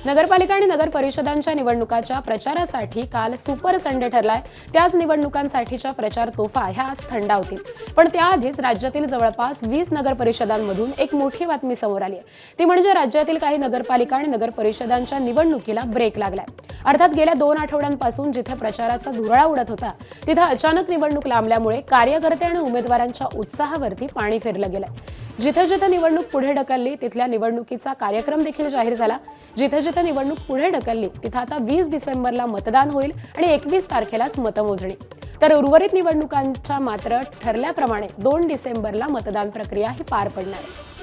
नगरपालिका आणि नगर परिषदांच्या निवडणुकांच्या प्रचारासाठी काल सुपर संडे ठरलाय। त्याच निवडणुकांसाठीच्या प्रचार तोफा ह्या आज थंडावतील। पण त्याआधीच राज्यातील जवळपास 20 नगर परिषदांमधून एक मोठी बातमी समोर आली आहे। ती म्हणजे राज्यातील काही नगरपालिका आणि नगर परिषदांच्या निवडणुकीला ब्रेक लागलाय। अर्थात गेल्या 2 आठवड्यांपासून जिथे प्रचाराचा धुरळा उडत होता तिथे अचानक निवडणूक लांबल्यामुळे कार्यकर्ते आणि उमेदवारांच्या उत्साहावरती पाणी फिरलं गेलंय। जिथे जिथे निवडणूक पुढे ढकलली तिथल्या निवडणुकीचा कार्यक्रम देखील जाहीर झाला। जिथे जिथे निवडणूक पुढे ढकलली तिथे आता 20 डिसेंबरला मतदान होईल आणि 21 तारखेलाच मतमोजणी। तर उर्वरित निवडणुकांच्या मात्र ठरल्याप्रमाणे 2 डिसेंबरला मतदान प्रक्रिया ही पार पडणार आहे।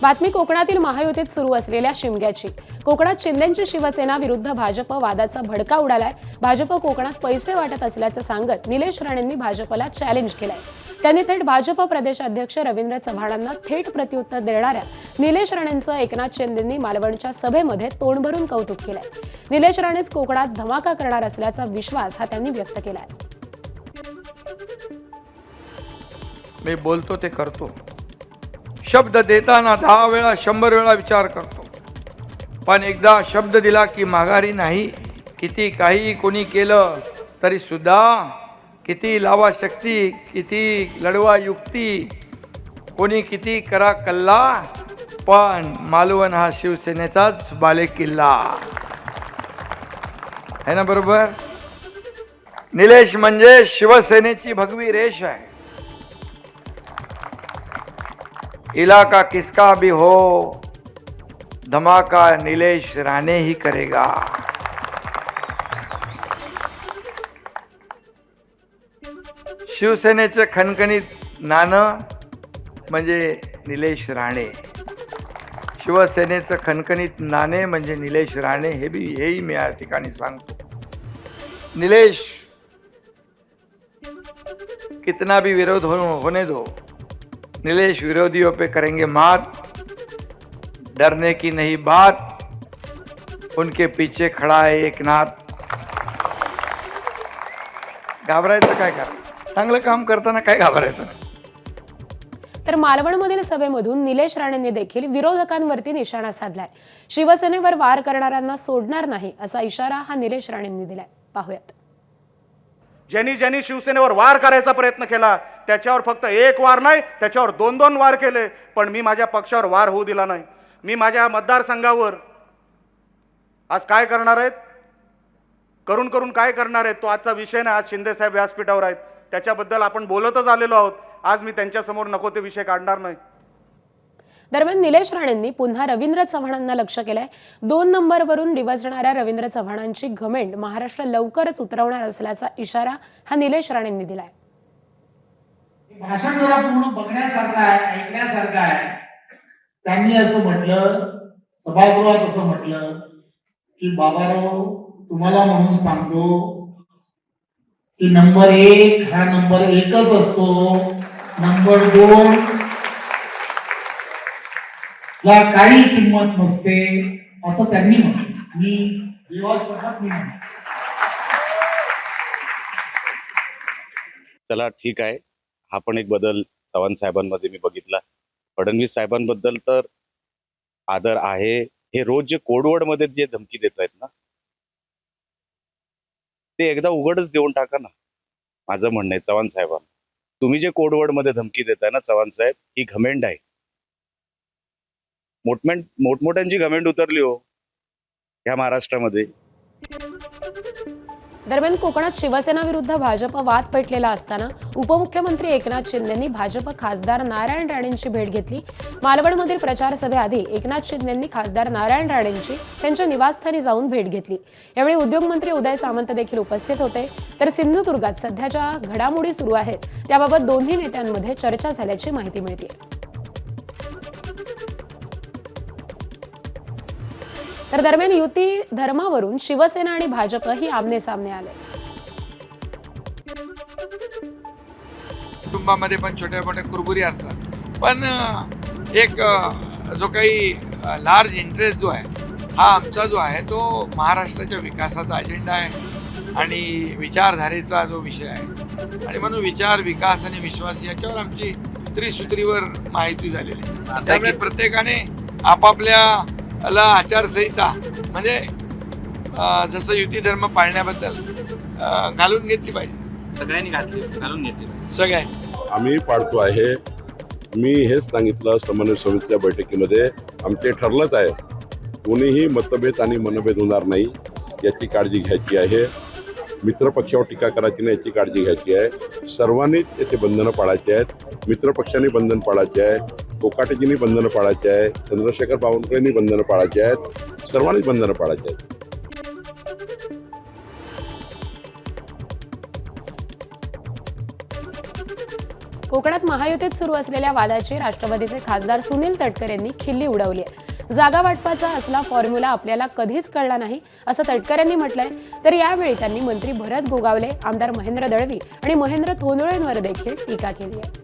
बातमी कोकणातील महायुतीत सुरू असलेल्या शिमग्याची। कोकणात शिंदेंची शिवसेना विरुद्ध भाजप वादाचा भडका उडालाय। भाजप कोकणात पैसे वाटत असल्याचं सांगत निलेश राणेंनी भाजपला चॅलेंज केलंय। त्यांनी थेट भाजप प्रदेशाध्यक्ष रवींद्र चव्हाणांना थेट प्रत्युत्तर देणाऱ्या निलेश राणेंचं एकनाथ शिंदेंनी मालवणच्या सभेमध्ये तोंड भरून कौतुक केलंय। निलेश राणेच कोकणात धमाका करणार असल्याचा विश्वास हा त्यांनी व्यक्त केलाय। मी बोलतो ते करतो। शब्द देताना 10 वेळा 100 वेळा विचार करतो, पण एकदा शब्द दिला की माघारी नाही। किती काही कोणी केलं तरी सुद्धा, किती लावा शक्ती, किती लढवा युक्ती, कोणी किती करा कल्ला, पण मालवण हा शिवसेनेचाच बालेकिल्ला आहे ना, बरोबर? निलेश म्हणजे शिवसेनेची भगवी रेष आहे। इलाका किसका भी हो, धमाका निलेश राणे ही करेगा। शिवसेनेचे खणखणीत नाणं म्हणजे निलेश राणे, शिवसेनेचं खणखणीत नाणे म्हणजे निलेश राणे। हेही मी या ठिकाणी सांगतो। निलेश कितना भी विरोध होने दो, निलेश विरोधियों पे करेंगे मात। डरने की नहीं बात, उनके पीछे खड़ा है एकनाथ। घाबरायचं काय का? चांगलं काम करताना काय घाबरायचं? तर मालवणमधील सभेमधून निलेश राणेंनी देखील विरोधकांवरती निशाणा साधलाय। शिवसेनेवर वार करणाऱ्यांना सोडणार नाही असा इशारा हा निलेश राणेंनी दिलाय। पाहूयात। ज्यांनी ज्यांनी शिवसेनेवर वार करायचा प्रयत्न केला त्याच्यावर फक्त एक वार नाही, त्याच्यावर 2-2 वार केले, पण मी माझ्या पक्षावर वार होऊ दिला नाही। मी माझ्या मतदारसंघावर आज काय करणार आहेत, करून करून काय करणार आहेत, तो आजचा विषय नाही। आज शिंदे साहेब व्यासपीठावर आहेत, त्याच्याबद्दल आपण बोलतच आलेलो आहोत। आज मी त्यांच्यासमोर नको ते विषय काढणार नाही। दरम्यान निलेश राणेंनी पुन्हा रवींद्र चव्हाणांना लक्ष्य केलंय। 2 नंबरवरून डिवचणाऱ्या रवींद्र चव्हाणांची घमेंड महाराष्ट्र लवकरच उतरवणार असल्याचा इशारा हा निलेश राणेंनी दिलाय। भाषण जरा पूर्ण बघण्यासारखं आहे, ऐकण्यासारखं आहे। त्यांनी असं म्हटलं, सभागृहात असं म्हटलं की बाबाराव तुम्हाला म्हणून सांगतो की नंबर 1 हा नंबर 1च असतो, नंबर 2 ला काही किंमत नसते, असं त्यांनी म्हटलं। मी विवाद मी चला ठीक आहे, हा पण एक बदल चव्हाण साहेबांमध्ये मी बघितला। फडणवीस साहेबांबद्दल तर आदर आहे। हे रोज जे कोडवर्ड मध्ये जे धमकी देत आहेत ना, ते एकदा उघडच देऊन टाका ना। माझं म्हणणं आहे चव्हाण साहेबांना, तुम्ही जे कोडवर्ड मध्ये धमकी देताय ना चव्हाण साहेब, ही घमेंड आहे। मोठमोठ्यांची घमेंड उतरली हो ह्या महाराष्ट्रामध्ये। दरम्यान कोकणात शिवसेना विरुद्ध भाजप वाद पेटलेला असताना उपमुख्यमंत्री एकनाथ शिंदेंनी भाजप खासदार नारायण राणेंची भेट घेतली। मालवणमधील प्रचार सभेआधी एकनाथ शिंदेंनी खासदार नारायण राणेंची त्यांच्या निवासस्थानी जाऊन भेट घेतली। यावेळी उद्योगमंत्री उदय सामंत देखील उपस्थित होते। तर सिंधुदुर्गात सध्याच्या घडामोडी सुरू आहेत त्याबाबत दोन्ही नेत्यांमध्ये चर्चा झाल्याची माहिती मिळते। तर दरम्यान युती धर्मावरून शिवसेना आणि भाजप ही आमने सामने आले। कुटुंबामध्ये पण छोट्या मोठ्या कुरबुरी असतात, पण एक जो काही लार्ज इंटरेस्ट जो आहे हा आमचा जो आहे तो महाराष्ट्राच्या विकासाचा अजेंडा आहे आणि विचारधारेचा जो विषय आहे। आणि म्हणून विचार, विकास आणि विश्वास याच्यावर आमची त्रिसूत्रीवर माहिती झालेली आहे। त्यामुळे प्रत्येकाने आपापल्याला आचारसंहिता म्हणजे जसं युती धर्म पाळण्याबद्दल घालून घेतली पाहिजे. सगळ्यांनी घालून घेतली. सगळ्यांनी आम्ही पाळतो आहे. मी हेच सांगितलं समन्वय समितीच्या बैठकीमध्ये, आमचे ठरलंच आहे कोणीही मतभेद आणि मनभेद होणार नाही याची काळजी घ्यायची आहे. मित्रपक्षावर टीका करायची नाही याची काळजी घ्यायची आहे. सर्वांनीच येथे बंधनं पाळायची आहेत. मित्रपक्षांनी बंधन पाळायचे आहे, कोकाटेजींनी बंधनं पाळायचे आहे, चंद्रशेखर बावनकुळेंनी बंधनं पाळायची आहेत. सर्वांनीच बंधनं पाळायची आहेत. कोकणात महायुतीत सुरू असलेल्या वादाची राष्ट्रवादीचे खासदार सुनील तटकरे यांनी खिल्ली उडवली आहे. जागा वाटपाचा असला फॉर्म्युला आपल्याला कधीच कळला नाही असं तटकरेंनी म्हटलंय. तर यावेळी त्यांनी मंत्री भरत गोगावले, आमदार महेंद्र दळवी आणि महेंद्र थोनोळेंवर देखील टीका केली आहे.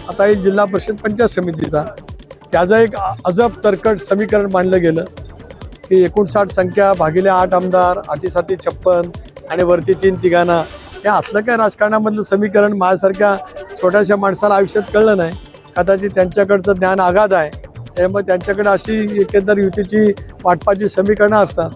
आता एक जिल्हा परिषद पंचायत समितीचा त्याचं एक अजब तरकट समीकरण मांडलं गेलं की 59 संख्या भागिले 8 आमदार 8 56 आणि वरती 3 तिघांना. हे असलं काय राजकारणामधलं समीकरण माझ्यासारख्या छोट्याशा माणसाला आयुष्यात कळलं नाही. कदाचित त्यांच्याकडचं ज्ञान आगाध आहे, त्यामुळे त्यांच्याकडे अशी एकंदर युतीची वाटपाची समीकरणं असतात.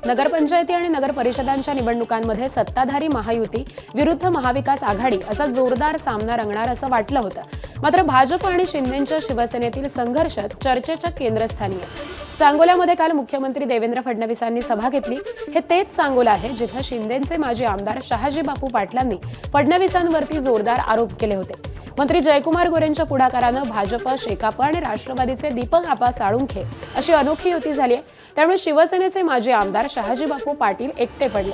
नगरपंचायती आणि नगर परिषदांच्या निवडणुकांमध्ये सत्ताधारी महायुती विरुद्ध महाविकास आघाडी असा जोरदार सामना रंगणार असं वाटलं होतं. मात्र भाजप आणि शिंदेच्या शिवसेनेतील संघर्ष चर्चेच्या केंद्रस्थानी आहे. सांगोल्यामध्ये काल मुख्यमंत्री देवेंद्र फडणवीसांनी सभा घेतली. हे तेच सांगोला आहे जिथं शिंदेचे माजी आमदार शहाजी बापू पाटलांनी फडणवीसांवरती जोरदार आरोप केले होते. मंत्री जयकुमार गोरेंच्या पुढाकारानं भाजप, शेकाप आणि राष्ट्रवादीचे दीपक आपा साळुंखे अशी अनोखी युती झाली आहे. त्यामुळे शिवसेनेचे माजी आमदार शहाजी बापू पाटील एकटे पडले.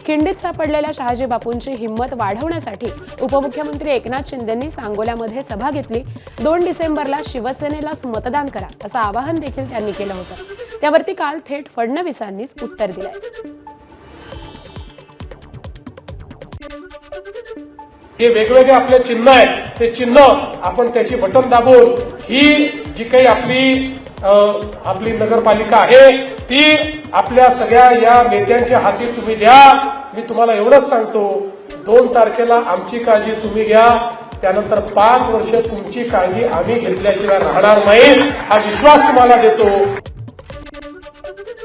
खिंडीत सापडलेल्या शहाजी बापूंची हिंमत वाढवण्यासाठी उपमुख्यमंत्री एकनाथ शिंदेंनी सांगोल्यामध्ये सभा घेतली. 2 डिसेंबरला शिवसेनेलाच मतदान करा असं आवाहन देखील त्यांनी केलं होतं. त्यावरती काल थेट फडणवीसांनीच उत्तर दिलंय. हे वेगवेगळे आपले चिन्ह आहेत, ते चिन्ह आपण त्याची बटन दाबून ही जी काही आपली नगरपालिका आहे ती आपल्या सगळ्या या नेत्यांच्या हाती तुम्ही द्या. मी तुम्हाला एवढंच सांगतो, 2 तारखेला आमची काळजी तुम्ही घ्या, त्यानंतर 5 वर्ष तुमची काळजी आम्ही घेतल्याशिवाय राहणार नाही हा विश्वास तुम्हाला देतो.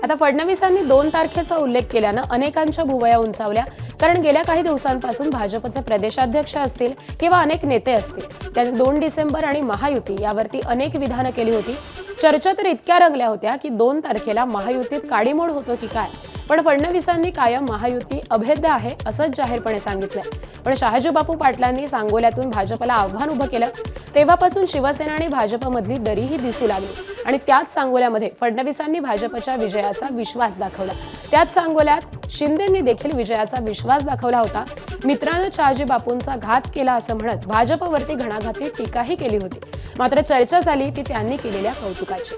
आता फडणवीसांनी 2 तारखेचा उल्लेख केल्यानं अनेकांच्या भुवया उंचावल्या. कारण गेल्या काही दिवसांपासून भाजपचे प्रदेशाध्यक्ष असतील किंवा अनेक नेते असतील त्यांनी 2 डिसेंबर आणि महायुती यावरती अनेक विधानं केली होती. चर्चा तर इतक्या रंगल्या होत्या की 2 तारखेला महायुतीत काडीमोड होतो की काय. पण फडणवीसांनी कायम महायुती अभेद्य आहे असंच जाहीरपणे सांगितलंय. पण शहाजी बापू पाटलांनी सांगोल्यातून भाजपला आव्हान उभं केलं. तेव्हापासून शिवसेना आणि भाजपमधली दरीही दिसू लागली आणि त्याच सांगोल्यामध्ये फडणवीसांनी भाजपच्या विजयाचा विश्वास दाखवला. त्याच सांगोल्यात शिंदेंनी देखील विजयाचा विश्वास दाखवला होता. मित्रांनो शहाजी बापूंचा घात केला असं म्हणत भाजपवरती घणाघाती टीकाही केली होती. मात्र चर्चा झाली ती त्यांनी केलेल्या कौतुकाची.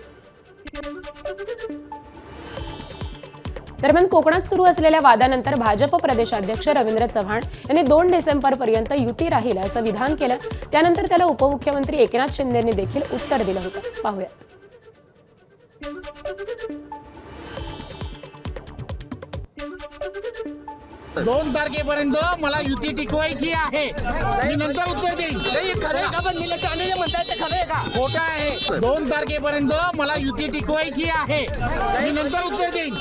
दरम्यान कोकणात सुरू असलेल्या वादानंतर भाजप प्रदेशाध्यक्ष रवींद्र चव्हाण यांनी 2 डिसेंबरपर्यंत युती राहील असं विधान केलं. त्यानंतर त्याला उपमुख्यमंत्री एकनाथ शिंदेंनी देखील उत्तर दिलं होतं. पाहूयात. 2 तारखेपर्यंत मला युती टिकवायची आहे. मी नंतर उत्तर देईन. खोटं आहे. 2 तारखेपर्यंत मला युती टिकवायची आहे. मी नंतर उत्तर देईन.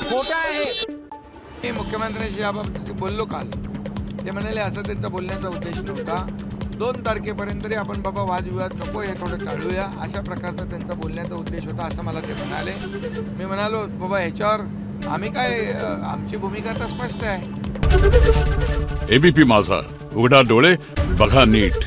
खोटं आहे. मी मुख्यमंत्र्यांशी याबाबत बोललो काल. ते म्हणाले असं त्यांचा बोलण्याचा उद्देश नव्हता. 2 तारखेपर्यंत तरी आपण बाबा वादविवाद नको, हे थोडं टाळूया, अशा प्रकारचा त्यांचा बोलण्याचा उद्देश होता असं मला ते म्हणाले. मी म्हणालो बाबा ह्याच्यावर आम्ही काय, आमची भूमिका तर स्पष्ट आहे. एबीपी माझा, उघडा डोळे बघा नीट.